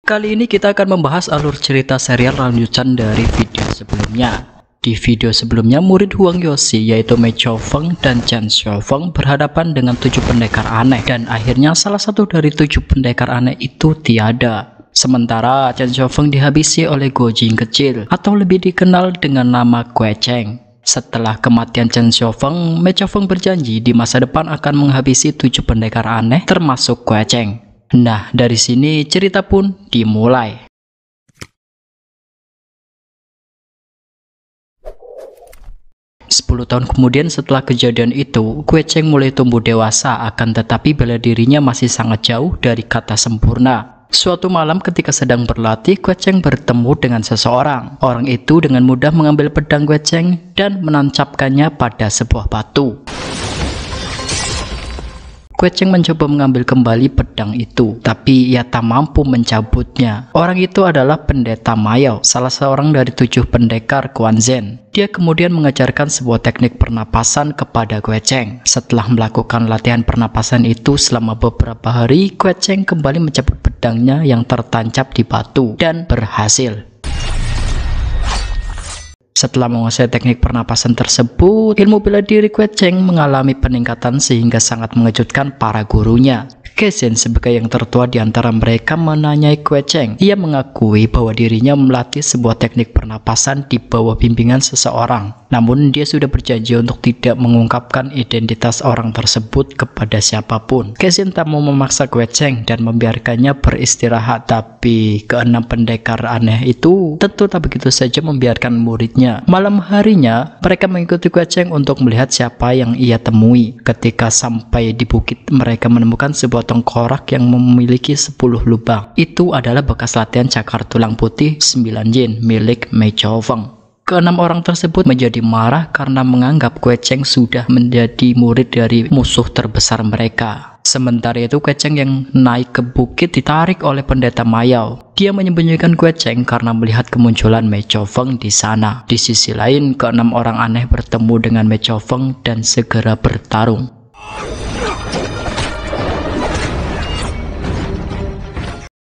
Kali ini kita akan membahas alur cerita serial lanjutan dari video sebelumnya. Di video sebelumnya, murid Huang Yoshi yaitu Mei Chaofeng dan Chen Xiaofeng berhadapan dengan 7 pendekar aneh, dan akhirnya salah satu dari 7 pendekar aneh itu tiada. Sementara Chen Xiaofeng dihabisi oleh Guo Jing kecil atau lebih dikenal dengan nama Kue Cheng. Setelah kematian Chen Xiaofeng, Mei Chaofeng berjanji di masa depan akan menghabisi 7 pendekar aneh termasuk Kue Cheng. Nah, dari sini cerita pun dimulai. Sepuluh tahun kemudian setelah kejadian itu, Kue Cheng mulai tumbuh dewasa, akan tetapi bela dirinya masih sangat jauh dari kata sempurna. Suatu malam ketika sedang berlatih, Kue Cheng bertemu dengan seseorang. Orang itu dengan mudah mengambil pedang Kue Cheng dan menancapkannya pada sebuah batu. Kue Cheng mencoba mengambil kembali pedang itu, tapi ia tak mampu mencabutnya. Orang itu adalah pendeta Mayao, salah seorang dari 7 pendekar Quan Zhen. Dia kemudian mengajarkan sebuah teknik pernapasan kepada Kue Cheng. Setelah melakukan latihan pernapasan itu selama beberapa hari, Kue Cheng kembali mencabut pedangnya yang tertancap di batu dan berhasil. Setelah menguasai teknik pernapasan tersebut, ilmu bela diri Kue Cheng mengalami peningkatan sehingga sangat mengejutkan para gurunya. Kesen sebagai yang tertua di antara mereka menanyai Kue Cheng. Ia mengakui bahwa dirinya melatih sebuah teknik pernapasan di bawah bimbingan seseorang. Namun dia sudah berjanji untuk tidak mengungkapkan identitas orang tersebut kepada siapapun. Kesen tak mau memaksa Kue Cheng dan membiarkannya beristirahat. Tapi keenam pendekar aneh itu tentu tak begitu saja membiarkan muridnya. Malam harinya mereka mengikuti Kue Cheng untuk melihat siapa yang ia temui. Ketika sampai di bukit, mereka menemukan sebuah tengkorak yang memiliki 10 lubang. Itu adalah bekas latihan cakar tulang putih 9 jin milik Mei Chaofeng. Keenam orang tersebut menjadi marah karena menganggap Kue Cheng sudah menjadi murid dari musuh terbesar mereka. Sementara itu Kue Cheng yang naik ke bukit ditarik oleh pendeta Mayao. Dia menyembunyikan Kue Cheng karena melihat kemunculan Mei Chaofeng di sana. Di sisi lain, keenam orang aneh bertemu dengan Mei Chaofeng dan segera bertarung.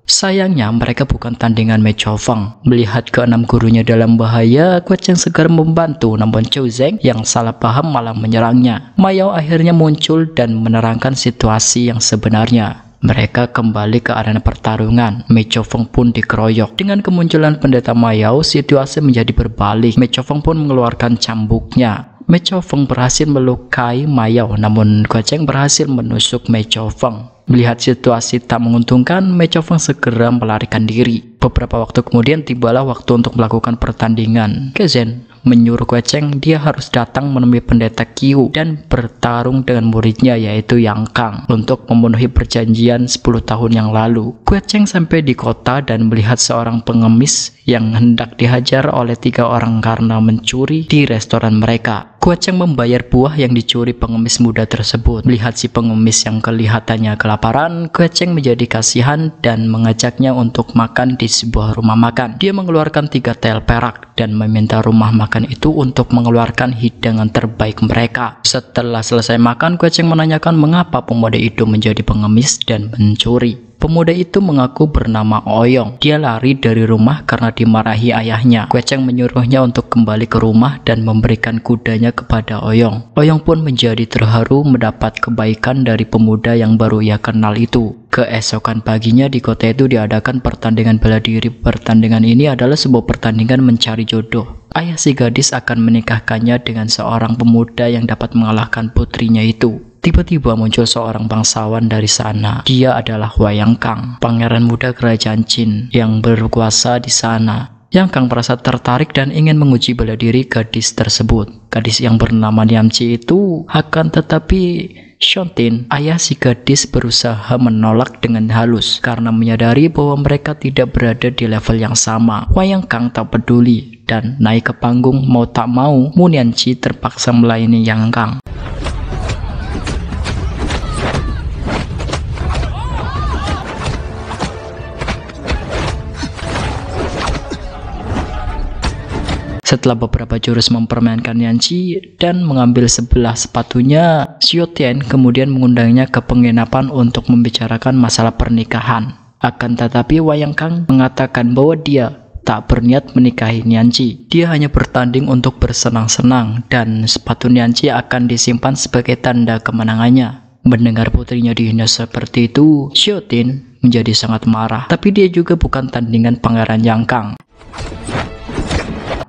Sayangnya mereka bukan tandingan Mei Chaofeng. Melihat keenam gurunya dalam bahaya, Kue Cheng segera membantu, namun Chou Zeng yang salah paham malah menyerangnya. Mayao akhirnya muncul dan menerangkan situasi yang sebenarnya. Mereka kembali ke arena pertarungan. Mei Chaofeng pun dikeroyok. Dengan kemunculan pendeta Mayao, situasi menjadi berbalik. Mei Chaofeng pun mengeluarkan cambuknya. Mei Chaofeng berhasil melukai Mayao, namun Kue Cheng berhasil menusuk Mei Chaofeng. Melihat situasi tak menguntungkan, Mei Chaofeng segera melarikan diri. Beberapa waktu kemudian tibalah waktu untuk melakukan pertandingan. Kesen menyuruh Kue Cheng dia harus datang menemui pendeta Qiu dan bertarung dengan muridnya yaitu Yang Kang untuk memenuhi perjanjian 10 tahun yang lalu. Kue Cheng sampai di kota dan melihat seorang pengemis yang hendak dihajar oleh 3 orang karena mencuri di restoran mereka. Kue Cheng membayar buah yang dicuri pengemis muda tersebut. Melihat si pengemis yang kelihatannya kelaparan, Kue Cheng menjadi kasihan dan mengajaknya untuk makan di sebuah rumah makan. Dia mengeluarkan 3 tel perak dan meminta rumah makan itu untuk mengeluarkan hidangan terbaik mereka. Setelah selesai makan, Kue Cheng menanyakan mengapa pemuda itu menjadi pengemis dan mencuri. Pemuda itu mengaku bernama Oyong. Dia lari dari rumah karena dimarahi ayahnya. Kue Cheng menyuruhnya untuk kembali ke rumah dan memberikan kudanya kepada Oyong. Oyong pun menjadi terharu mendapat kebaikan dari pemuda yang baru ia kenal itu. Keesokan paginya di kota itu diadakan pertandingan bela diri. Pertandingan ini adalah sebuah pertandingan mencari jodoh. Ayah si gadis akan menikahkannya dengan seorang pemuda yang dapat mengalahkan putrinya itu. Tiba-tiba muncul seorang bangsawan dari sana. Dia adalah Yang Kang, pangeran muda kerajaan Qin yang berkuasa di sana. Yang Kang merasa tertarik dan ingin menguji bela diri gadis tersebut. Gadis yang bernama Niamci itu akan tetapi Shontin, ayah si gadis, berusaha menolak dengan halus karena menyadari bahwa mereka tidak berada di level yang sama. Yang Kang tak peduli dan naik ke panggung. Mau tak mau, Mu Nianqi terpaksa melayani Yang Kang. Setelah beberapa jurus mempermainkan Nianqi dan mengambil sebelah sepatunya, Xiao Tian kemudian mengundangnya ke penginapan untuk membicarakan masalah pernikahan. Akan tetapi Wayang Kang mengatakan bahwa dia tak berniat menikahi Nianci. Dia hanya bertanding untuk bersenang-senang dan sepatu Nianci akan disimpan sebagai tanda kemenangannya. Mendengar putrinya dihina seperti itu, Xiaotin menjadi sangat marah. Tapi dia juga bukan tandingan Pangeran Yang Kang.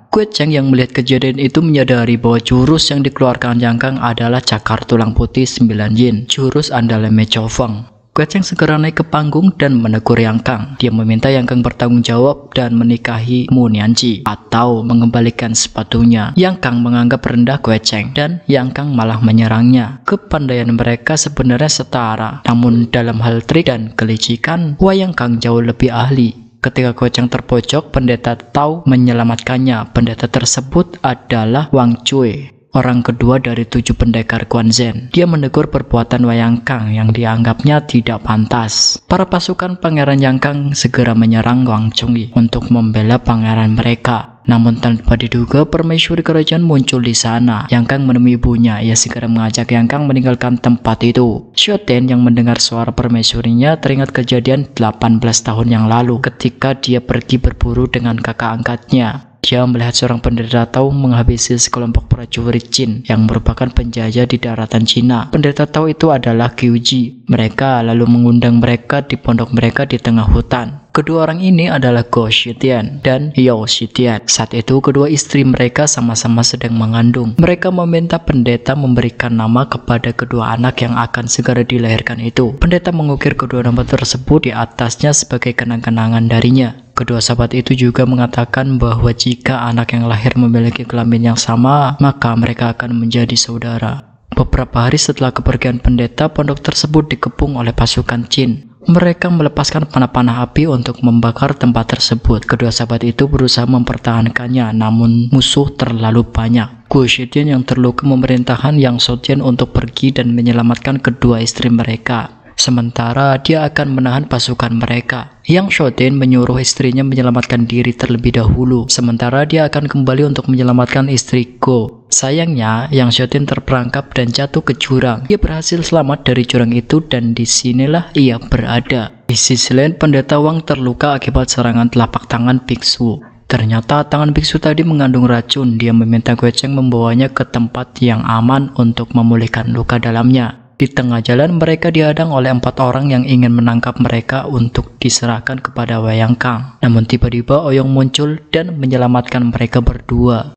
Kue Cheng yang melihat kejadian itu menyadari bahwa jurus yang dikeluarkan Yang Kang adalah cakar tulang putih 9 yin, jurus andalan Me Chao Feng. Kue Cheng segera naik ke panggung dan menegur Yang Kang. Dia meminta Yang Kang bertanggung jawab dan menikahi Mu Nianci atau mengembalikan sepatunya. Yang Kang menganggap rendah Kue Cheng dan Yang Kang malah menyerangnya. Kepandaian mereka sebenarnya setara, namun dalam hal trik dan kelicikan, Wayang Kang jauh lebih ahli. Ketika Kue Cheng terpojok, pendeta Tao menyelamatkannya. Pendeta tersebut adalah Wang Cui, orang kedua dari 7 pendekar Guan Zhen. Dia menegur perbuatan Wayang Kang yang dianggapnya tidak pantas. Para pasukan Pangeran Yang Kang segera menyerang Wang Cui untuk membela pangeran mereka. Namun tanpa diduga, permaisuri kerajaan muncul di sana. Yang Kang menemui ibunya. Ia segera mengajak Yang Kang meninggalkan tempat itu. Xiaotin yang mendengar suara permaisurinya teringat kejadian 18 tahun yang lalu ketika dia pergi berburu dengan kakak angkatnya. Dia melihat seorang pendeta Tao menghabisi sekelompok prajurit Qin yang merupakan penjajah di daratan Cina. Pendeta Tao itu adalah Qiuji. Mereka lalu mengundang mereka di pondok mereka di tengah hutan. Kedua orang ini adalah Guo Shitian dan Yao Shitian. Saat itu kedua istri mereka sama-sama sedang mengandung. Mereka meminta pendeta memberikan nama kepada kedua anak yang akan segera dilahirkan itu. Pendeta mengukir kedua nama tersebut di atasnya sebagai kenang-kenangan darinya. Kedua sahabat itu juga mengatakan bahwa jika anak yang lahir memiliki kelamin yang sama, maka mereka akan menjadi saudara. Beberapa hari setelah kepergian pendeta, pondok tersebut dikepung oleh pasukan Qin. Mereka melepaskan panah-panah api untuk membakar tempat tersebut. Kedua sahabat itu berusaha mempertahankannya, namun musuh terlalu banyak. Guo Shitian yang terluka memerintahkan Yang Xiaotian untuk pergi dan menyelamatkan kedua istri mereka. Sementara dia akan menahan pasukan mereka. Yang Xiaotin menyuruh istrinya menyelamatkan diri terlebih dahulu. Sementara dia akan kembali untuk menyelamatkan istri Go. Sayangnya, Yang Xiaotin terperangkap dan jatuh ke jurang. Dia berhasil selamat dari jurang itu dan disinilah ia berada. Di sisi lain, pendeta Wang terluka akibat serangan telapak tangan biksu. Ternyata tangan biksu tadi mengandung racun. Dia meminta Kue Cheng membawanya ke tempat yang aman untuk memulihkan luka dalamnya. Di tengah jalan mereka dihadang oleh 4 orang yang ingin menangkap mereka untuk diserahkan kepada Wayang Kang. Namun tiba-tiba Oyong muncul dan menyelamatkan mereka berdua.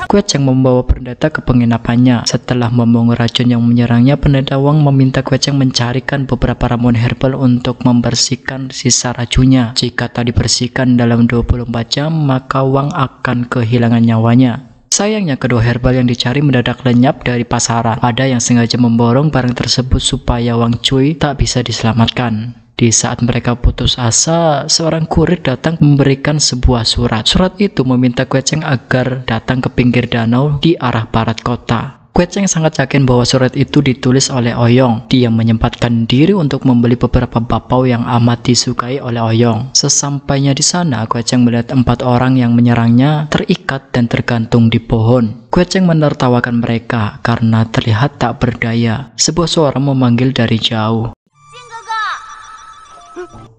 Kue Cheng membawa pendeta ke penginapannya. Setelah membuang racun yang menyerangnya, pendeta Wang meminta Kue Cheng mencarikan beberapa ramuan herbal untuk membersihkan sisa racunnya. Jika tak dibersihkan dalam 24 jam, maka Wang akan kehilangan nyawanya. Sayangnya kedua herbal yang dicari mendadak lenyap dari pasaran. Ada yang sengaja memborong barang tersebut supaya Wang Cui tak bisa diselamatkan. Di saat mereka putus asa, seorang kurir datang memberikan sebuah surat. Surat itu meminta Kue Cheng agar datang ke pinggir danau di arah barat kota. Kue Cheng sangat yakin bahwa surat itu ditulis oleh Oyong. Dia menyempatkan diri untuk membeli beberapa bapau yang amat disukai oleh Oyong. Sesampainya di sana, Kue Cheng melihat 4 orang yang menyerangnya terikat dan tergantung di pohon. Kue Cheng menertawakan mereka karena terlihat tak berdaya. Sebuah suara memanggil dari jauh.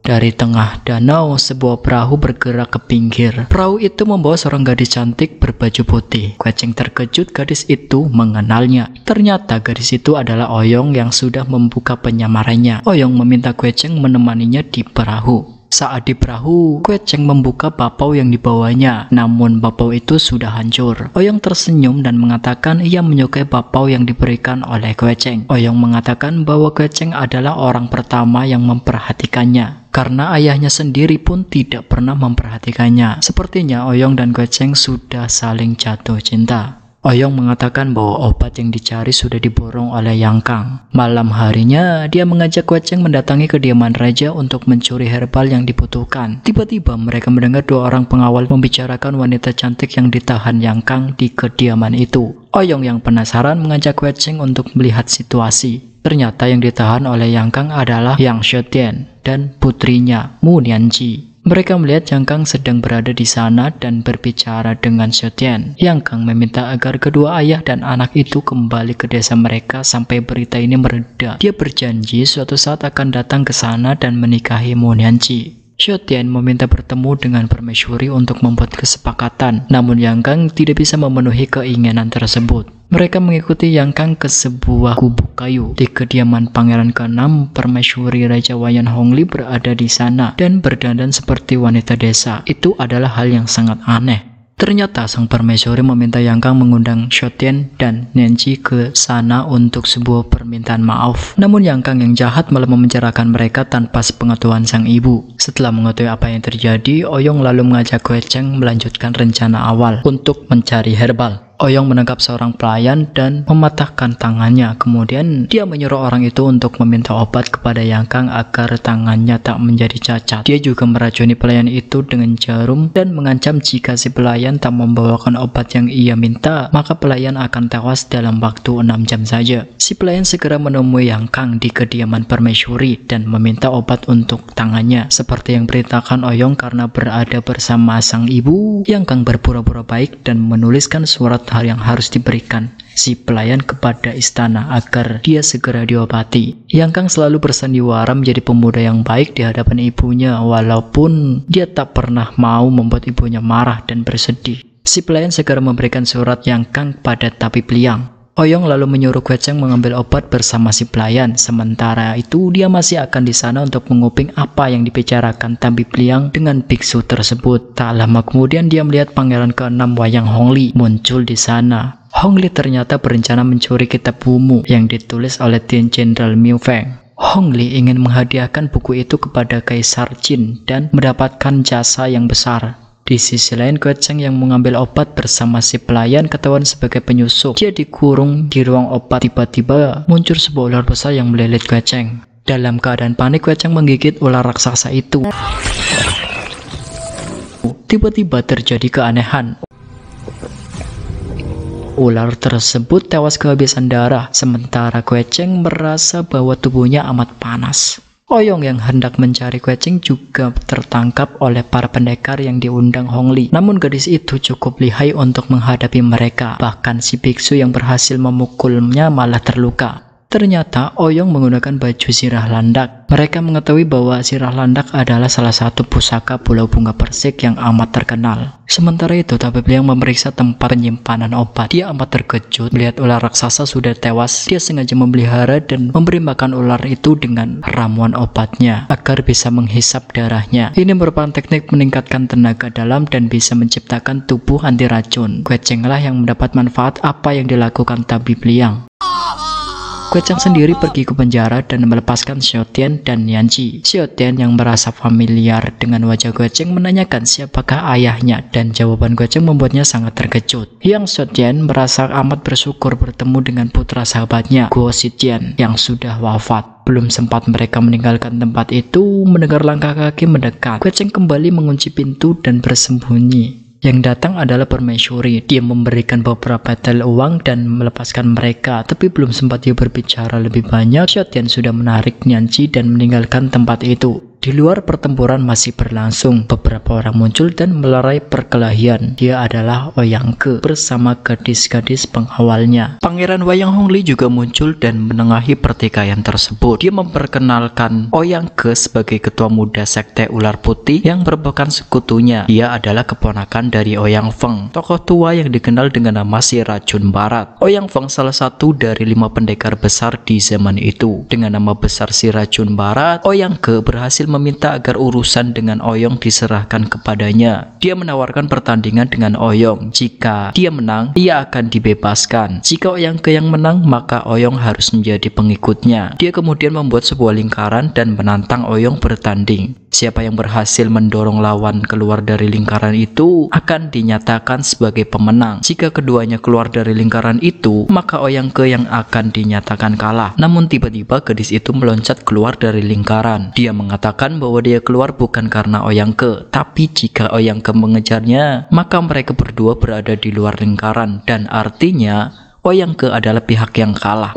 Dari tengah danau, sebuah perahu bergerak ke pinggir. Perahu itu membawa seorang gadis cantik berbaju putih. Kue Cheng terkejut gadis itu mengenalnya. Ternyata gadis itu adalah Oyong yang sudah membuka penyamarannya. Oyong meminta Kue Cheng menemaninya di perahu. Saat di perahu, Kue Cheng membuka bapau yang dibawanya, namun bapau itu sudah hancur. Oyong tersenyum dan mengatakan ia menyukai bapau yang diberikan oleh Kue Cheng. Oyong mengatakan bahwa Kue Cheng adalah orang pertama yang memperhatikannya, karena ayahnya sendiri pun tidak pernah memperhatikannya. Sepertinya Oyong dan Kue Cheng sudah saling jatuh cinta. Oyong mengatakan bahwa obat yang dicari sudah diborong oleh Yang Kang. Malam harinya, dia mengajak Kue Cheng mendatangi kediaman raja untuk mencuri herbal yang dibutuhkan. Tiba-tiba mereka mendengar 2 orang pengawal membicarakan wanita cantik yang ditahan Yang Kang di kediaman itu. Oyong yang penasaran mengajak Kue Cheng untuk melihat situasi. Ternyata yang ditahan oleh Yang Kang adalah Yang Xiaotian dan putrinya Mu Nianci. Mereka melihat Yang Kang sedang berada di sana dan berbicara dengan Xiaotian. Yang Kang meminta agar kedua ayah dan anak itu kembali ke desa mereka sampai berita ini mereda. Dia berjanji suatu saat akan datang ke sana dan menikahi Mo Nianqi. Xiaotian meminta bertemu dengan permaisuri untuk membuat kesepakatan, namun Yang Kang tidak bisa memenuhi keinginan tersebut. Mereka mengikuti Yang Kang ke sebuah gubuk kayu. Di kediaman Pangeran ke-6, permaisuri Raja Wayan Hongli berada di sana dan berdandan seperti wanita desa. Itu adalah hal yang sangat aneh. Ternyata sang permaisuri meminta Yang Kang mengundang Xiaotian dan Nianqi ke sana untuk sebuah permintaan maaf. Namun Yang Kang yang jahat malah memenjarakan mereka tanpa sepengetahuan sang ibu. Setelah mengetahui apa yang terjadi, Oyong lalu mengajak Kue Cheng melanjutkan rencana awal untuk mencari herbal. Oyong menangkap seorang pelayan dan mematahkan tangannya. Kemudian dia menyuruh orang itu untuk meminta obat kepada Yang Kang agar tangannya tak menjadi cacat. Dia juga meracuni pelayan itu dengan jarum dan mengancam jika si pelayan tak membawakan obat yang ia minta, maka pelayan akan tewas dalam waktu 6 jam saja. Si pelayan segera menemui Yang Kang di kediaman permaisuri dan meminta obat untuk tangannya. Seperti yang beritakan Oyong karena berada bersama sang ibu, Yang Kang berpura-pura baik dan menuliskan surat hal yang harus diberikan si pelayan kepada istana agar dia segera diobati. Yang Kang selalu bersandiwara menjadi pemuda yang baik di hadapan ibunya, walaupun dia tak pernah mau membuat ibunya marah dan bersedih. Si pelayan segera memberikan surat Yang Kang pada tabib liang. Oyong lalu menyuruh Kue Cheng mengambil obat bersama si pelayan. Sementara itu dia masih akan di sana untuk menguping apa yang dibicarakan tabib liang dengan biksu tersebut. Tak lama kemudian dia melihat Pangeran ke-6 Wayang Hongli muncul di sana. Hongli ternyata berencana mencuri kitab Wumu yang ditulis oleh Tin Jenderal Miu Feng. Hongli ingin menghadiahkan buku itu kepada Kaisar Qin dan mendapatkan jasa yang besar. Di sisi lain, Kue Cheng yang mengambil obat bersama si pelayan ketahuan sebagai penyusup. Dia dikurung di ruang obat. Tiba-tiba muncul sebuah ular besar yang melilit Kue Cheng. Dalam keadaan panik, Kue Cheng menggigit ular raksasa itu. Tiba-tiba terjadi keanehan. Ular tersebut tewas kehabisan darah, sementara Kue Cheng merasa bahwa tubuhnya amat panas. Oyong yang hendak mencari Kue Cheng juga tertangkap oleh para pendekar yang diundang Hongli. Namun gadis itu cukup lihai untuk menghadapi mereka. Bahkan si biksu yang berhasil memukulnya malah terluka. Ternyata Oyong menggunakan baju sirah landak. Mereka mengetahui bahwa sirah landak adalah salah satu pusaka Pulau Bunga Persik yang amat terkenal. Sementara itu, tabib liang memeriksa tempat penyimpanan obat. Dia amat terkejut melihat ular raksasa sudah tewas. Dia sengaja memelihara dan memberi makan ular itu dengan ramuan obatnya agar bisa menghisap darahnya. Ini merupakan teknik meningkatkan tenaga dalam dan bisa menciptakan tubuh anti racun. Kue Cheng lah yang mendapat manfaat apa yang dilakukan tabib liang. Kue Cheng sendiri pergi ke penjara dan melepaskan Xiaotian dan Nianqi. Xiaotian yang merasa familiar dengan wajah Kue Cheng menanyakan siapakah ayahnya, dan jawaban Kue Cheng membuatnya sangat terkejut. Yang Xiaotian merasa amat bersyukur bertemu dengan putra sahabatnya, Guo Zitian, yang sudah wafat. Belum sempat mereka meninggalkan tempat itu, mendengar langkah kaki mendekat. Kue Cheng kembali mengunci pintu dan bersembunyi. Yang datang adalah permaisuri. Dia memberikan beberapa tel uang dan melepaskan mereka. Tapi belum sempat dia berbicara lebih banyak, Xiaotian sudah menarik Nianqi dan meninggalkan tempat itu. Di luar pertempuran masih berlangsung. Beberapa orang muncul dan melerai perkelahian. Dia adalah Oyang Ke bersama gadis-gadis pengawalnya. Pangeran Wayang Hongli juga muncul dan menengahi pertikaian tersebut. Dia memperkenalkan Oyang Ke sebagai ketua muda sekte Ular Putih yang merupakan sekutunya. Dia adalah keponakan dari Oyang Feng, tokoh tua yang dikenal dengan nama si Racun Barat. Oyang Feng salah satu dari 5 pendekar besar di zaman itu. Dengan nama besar si Racun Barat, Oyang Ke berhasil meminta agar urusan dengan Oyong diserahkan kepadanya. Dia menawarkan pertandingan dengan Oyong. Jika dia menang, ia akan dibebaskan. Jika Oyang Ke yang menang, maka Oyong harus menjadi pengikutnya. Dia kemudian membuat sebuah lingkaran dan menantang Oyong bertanding. Siapa yang berhasil mendorong lawan keluar dari lingkaran itu akan dinyatakan sebagai pemenang. Jika keduanya keluar dari lingkaran itu, maka Oyang Ke yang akan dinyatakan kalah. Namun tiba-tiba gadis itu meloncat keluar dari lingkaran. Dia mengatakan bahwa dia keluar bukan karena Oyang Ke, tapi jika Oyang Ke mengejarnya, maka mereka berdua berada di luar lingkaran, dan artinya Oyang Ke adalah pihak yang kalah.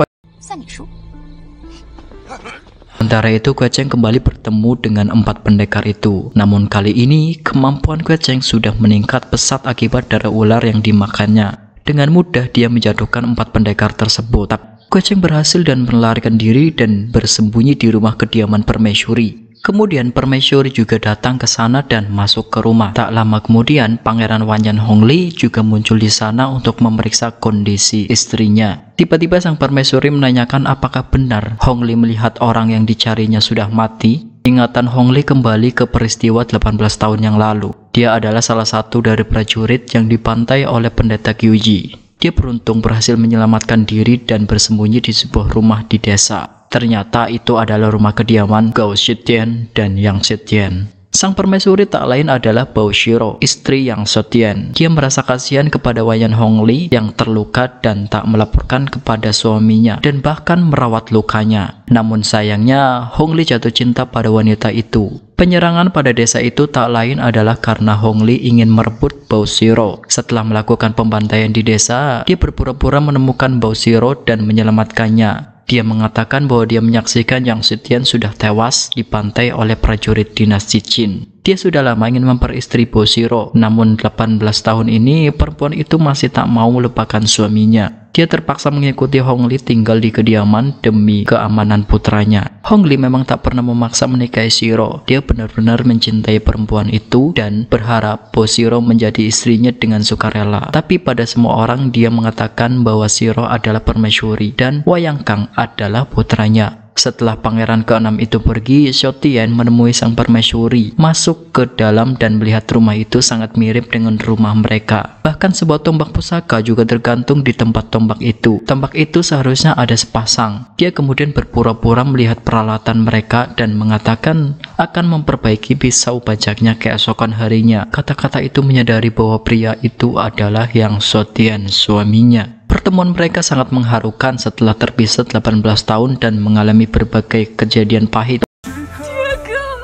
Sementara itu Kue Cheng kembali bertemu dengan 4 pendekar itu. Namun kali ini kemampuan Kue Cheng sudah meningkat pesat akibat darah ular yang dimakannya. Dengan mudah dia menjatuhkan 4 pendekar tersebut. Kue Cheng berhasil dan melarikan diri dan bersembunyi di rumah kediaman permaisuri. Kemudian permaisuri juga datang ke sana dan masuk ke rumah. Tak lama kemudian Pangeran Wanyan Hongli juga muncul di sana untuk memeriksa kondisi istrinya. Tiba-tiba sang permaisuri menanyakan apakah benar Hongli melihat orang yang dicarinya sudah mati. Ingatan Hongli kembali ke peristiwa 18 tahun yang lalu. Dia adalah salah satu dari prajurit yang dibantai oleh pendeta Gyuji. Dia beruntung berhasil menyelamatkan diri dan bersembunyi di sebuah rumah di desa. Ternyata itu adalah rumah kediaman Gao Shitian dan Yang Shitian. Sang permaisuri tak lain adalah Bao Shiro, istri Yang Shitian. Dia merasa kasihan kepada Wanyan Hongli yang terluka dan tak melaporkan kepada suaminya dan bahkan merawat lukanya. Namun sayangnya Hongli jatuh cinta pada wanita itu. Penyerangan pada desa itu tak lain adalah karena Hongli ingin merebut Bao Shiro. Setelah melakukan pembantaian di desa, dia berpura-pura menemukan Bao Shiro dan menyelamatkannya. Dia mengatakan bahwa dia menyaksikan Yang Shitian sudah tewas dibantai oleh prajurit dinasti Qin. Dia sudah lama ingin memperistri Bao Shiro, namun 18 tahun ini perempuan itu masih tak mau melupakan suaminya. Dia terpaksa mengikuti Hongli tinggal di kediaman demi keamanan putranya. Hongli memang tak pernah memaksa menikahi Shiro. Dia benar-benar mencintai perempuan itu dan berharap Bao Shiro menjadi istrinya dengan sukarela. Tapi pada semua orang dia mengatakan bahwa Shiro adalah permaisuri dan Wayang Kang adalah putranya. Setelah pangeran ke-6 itu pergi, Shitian menemui sang permaisuri, masuk ke dalam dan melihat rumah itu sangat mirip dengan rumah mereka. Bahkan sebuah tombak pusaka juga tergantung di tempat tombak itu. Tombak itu seharusnya ada sepasang. Dia kemudian berpura-pura melihat peralatan mereka dan mengatakan akan memperbaiki pisau bajaknya keesokan harinya. Kata-kata itu menyadari bahwa pria itu adalah Yang Shitian, suaminya. Pertemuan mereka sangat mengharukan setelah terpisah 18 tahun dan mengalami berbagai kejadian pahit.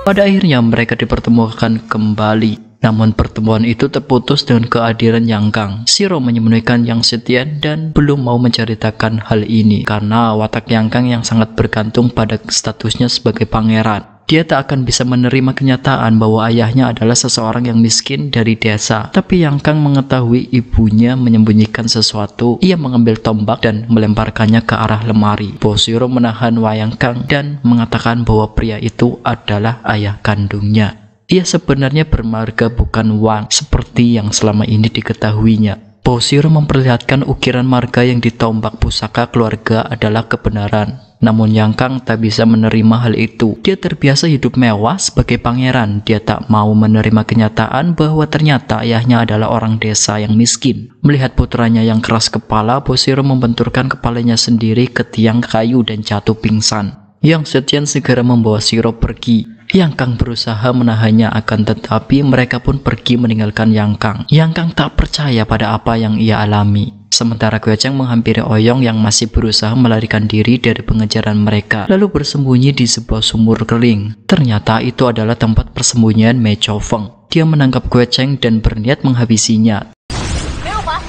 Pada akhirnya mereka dipertemukan kembali. Namun pertemuan itu terputus dengan kehadiran Yang Kang. Shiro menyembunyikan Yang Shitian dan belum mau menceritakan hal ini karena watak Yang Kang yang sangat bergantung pada statusnya sebagai pangeran. Dia tak akan bisa menerima kenyataan bahwa ayahnya adalah seseorang yang miskin dari desa. Tapi Yang Kang mengetahui ibunya menyembunyikan sesuatu. Ia mengambil tombak dan melemparkannya ke arah lemari. Bao Shiro menahan Wayang Kang dan mengatakan bahwa pria itu adalah ayah kandungnya. Ia sebenarnya bermarga bukan Wang seperti yang selama ini diketahuinya. Bao Shiro memperlihatkan ukiran marga yang ditombak pusaka keluarga adalah kebenaran. Namun Yang Kang tak bisa menerima hal itu. Dia terbiasa hidup mewah sebagai pangeran. Dia tak mau menerima kenyataan bahwa ternyata ayahnya adalah orang desa yang miskin. Melihat putranya yang keras kepala, Bao Shiro membenturkan kepalanya sendiri ke tiang kayu dan jatuh pingsan. Yang Shitian segera membawa Shiro pergi. Yang Kang berusaha menahannya, akan tetapi mereka pun pergi meninggalkan Yang Kang. Yang Kang tak percaya pada apa yang ia alami. Sementara Kue Cheng menghampiri Ouyang yang masih berusaha melarikan diri dari pengejaran mereka, lalu bersembunyi di sebuah sumur kering. Ternyata itu adalah tempat persembunyian Mei Chao Feng. Dia menangkap Kue Cheng dan berniat menghabisinya.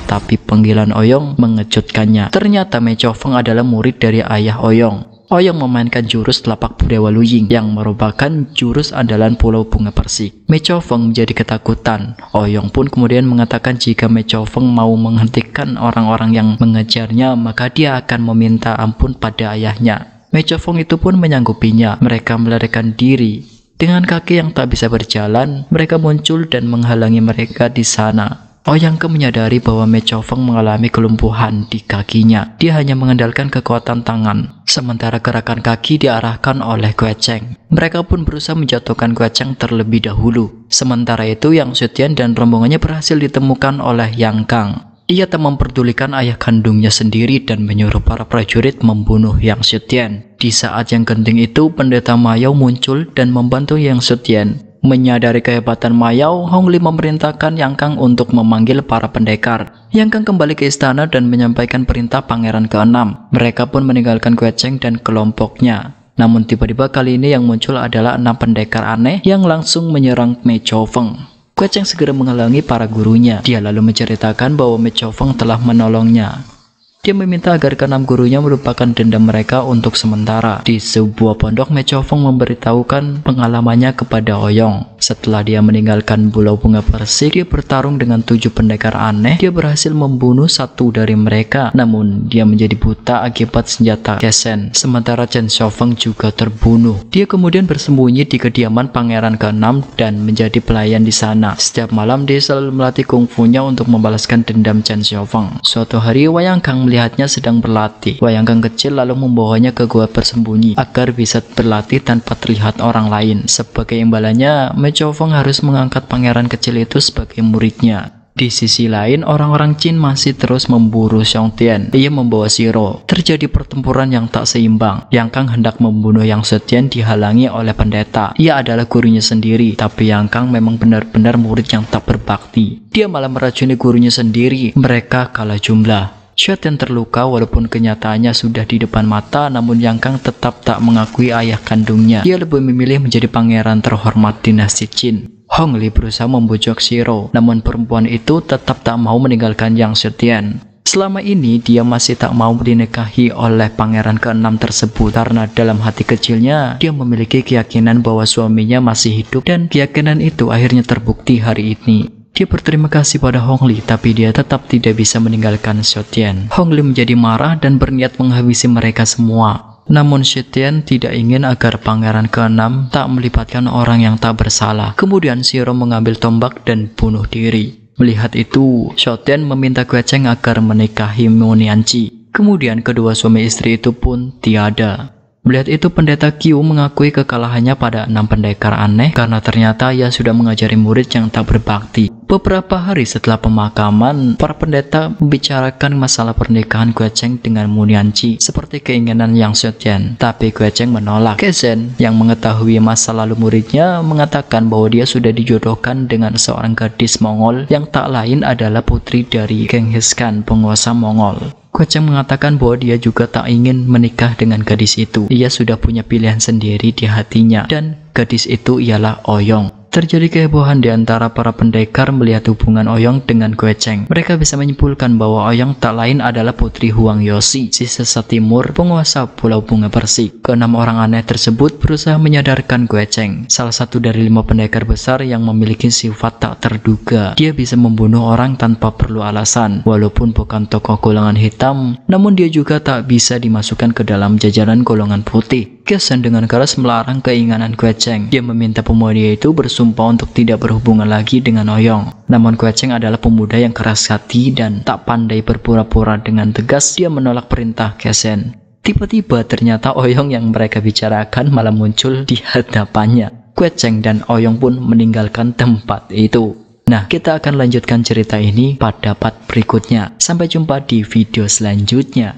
Tapi panggilan Ouyang mengejutkannya. Ternyata Mei Chao Feng adalah murid dari ayah Ouyang. Ouyang memainkan jurus telapak Dewa Luying yang merupakan jurus andalan Pulau Bunga Persik. Mei Chao Feng menjadi ketakutan. Ouyang pun kemudian mengatakan jika Mei Chao Feng mau menghentikan orang-orang yang mengejarnya, maka dia akan meminta ampun pada ayahnya. Mei Chao Feng itu pun menyanggupinya. Mereka melarikan diri. Dengan kaki yang tak bisa berjalan, mereka muncul dan menghalangi mereka di sana. Ouyang menyadari bahwa Mei Chao Feng mengalami kelumpuhan di kakinya. Dia hanya mengandalkan kekuatan tangan, sementara gerakan kaki diarahkan oleh Kue Cheng. Mereka pun berusaha menjatuhkan Kue Cheng terlebih dahulu. Sementara itu Yang Shitian dan rombongannya berhasil ditemukan oleh Yang Kang. Ia tak memperdulikan ayah kandungnya sendiri dan menyuruh para prajurit membunuh Yang Shitian. Di saat yang genting itu, pendeta Mayao muncul dan membantu Yang Shitian. Menyadari kehebatan Mayao, Hongli memerintahkan Yang Kang untuk memanggil para pendekar. Yang Kang kembali ke istana dan menyampaikan perintah pangeran ke-6. Mereka pun meninggalkan Kue Cheng dan kelompoknya. Namun tiba-tiba kali ini yang muncul adalah 6 pendekar aneh yang langsung menyerang Mei Chao Feng. Kue Cheng segera menghalangi para gurunya. Dia lalu menceritakan bahwa Mei Chao Feng telah menolongnya. Dia meminta agar keenam gurunya melupakan dendam mereka untuk sementara. Di sebuah pondok, Me Chow Fong memberitahukan pengalamannya kepada Ouyang. Setelah dia meninggalkan Pulau Bunga Persik, dia bertarung dengan 7 pendekar aneh. Dia berhasil membunuh 1 dari mereka, namun dia menjadi buta akibat senjata Kesen. Sementara Chen Xiaofeng juga terbunuh. Dia kemudian bersembunyi di kediaman pangeran ke-6 dan menjadi pelayan di sana. Setiap malam dia selalu melatih kungfunya untuk membalaskan dendam Chen Xiaofeng. Suatu hari, Wayang Kang melihatnya sedang berlatih. Wayang Kang kecil lalu membawanya ke gua bersembunyi agar bisa berlatih tanpa terlihat orang lain. Sebagai imbalannya, Me Chow Fong harus mengangkat pangeran kecil itu sebagai muridnya. Di sisi lain, orang-orang Qin masih terus memburu Xiong Tian. Ia membawa Shiro. Terjadi pertempuran yang tak seimbang. Yang Kang hendak membunuh Yang Tian dihalangi oleh pendeta. Ia adalah gurunya sendiri, tapi Yang Kang memang benar-benar murid yang tak berbakti. Dia malah meracuni gurunya sendiri. Mereka kalah jumlah. Xue Tian terluka walaupun kenyataannya sudah di depan mata, namun Yang Kang tetap tak mengakui ayah kandungnya. Dia lebih memilih menjadi pangeran terhormat dinasti Qin. Hong Li berusaha membujuk Shiro, namun perempuan itu tetap tak mau meninggalkan Yang Tian. Selama ini dia masih tak mau dinikahi oleh pangeran ke-6 tersebut karena dalam hati kecilnya dia memiliki keyakinan bahwa suaminya masih hidup, dan keyakinan itu akhirnya terbukti hari ini. Dia berterima kasih pada Hong Li, tapi dia tetap tidak bisa meninggalkan Xiao Tian. Hong Li menjadi marah dan berniat menghabisi mereka semua. Namun Xiao Tian tidak ingin agar pangeran ke-6 tak melibatkan orang yang tak bersalah. Kemudian Shiro mengambil tombak dan bunuh diri. Melihat itu, Xiao Tian meminta Kue Cheng agar menikahi Mo Nianqi. Kemudian kedua suami istri itu pun tiada. Melihat itu, pendeta Qiu mengakui kekalahannya pada 6 pendekar aneh karena ternyata ia sudah mengajari murid yang tak berbakti. Beberapa hari setelah pemakaman, para pendeta membicarakan masalah pernikahan Kue Cheng dengan Mo Nianqi seperti keinginan Yang Tian. Tapi Kue Cheng menolak. Kesen yang mengetahui masa lalu muridnya mengatakan bahwa dia sudah dijodohkan dengan seorang gadis Mongol yang tak lain adalah putri dari Genghis Khan, penguasa Mongol. Kue Cheng mengatakan bahwa dia juga tak ingin menikah dengan gadis itu. Ia sudah punya pilihan sendiri di hatinya, dan gadis itu ialah Ouyang. Terjadi kehebohan di antara para pendekar melihat hubungan Ouyang dengan Kue Cheng. Mereka bisa menyimpulkan bahwa Ouyang tak lain adalah putri Huang Yoshi, si sesat timur, penguasa Pulau Bunga Persik. Ke-6 orang aneh tersebut berusaha menyadarkan Kue Cheng, salah satu dari 5 pendekar besar yang memiliki sifat tak terduga. Dia bisa membunuh orang tanpa perlu alasan. Walaupun bukan tokoh golongan hitam, namun dia juga tak bisa dimasukkan ke dalam jajaran golongan putih. Kesen dengan keras melarang keinginan Kue Cheng. Dia meminta pemuda itu bersumpah untuk tidak berhubungan lagi dengan Ouyang. Namun Kue Cheng adalah pemuda yang keras hati dan tak pandai berpura-pura. Dengan tegas dia menolak perintah Kesen. Tiba-tiba ternyata Ouyang yang mereka bicarakan malah muncul di hadapannya. Kue Cheng dan Ouyang pun meninggalkan tempat itu. Nah, kita akan lanjutkan cerita ini pada part berikutnya. Sampai jumpa di video selanjutnya.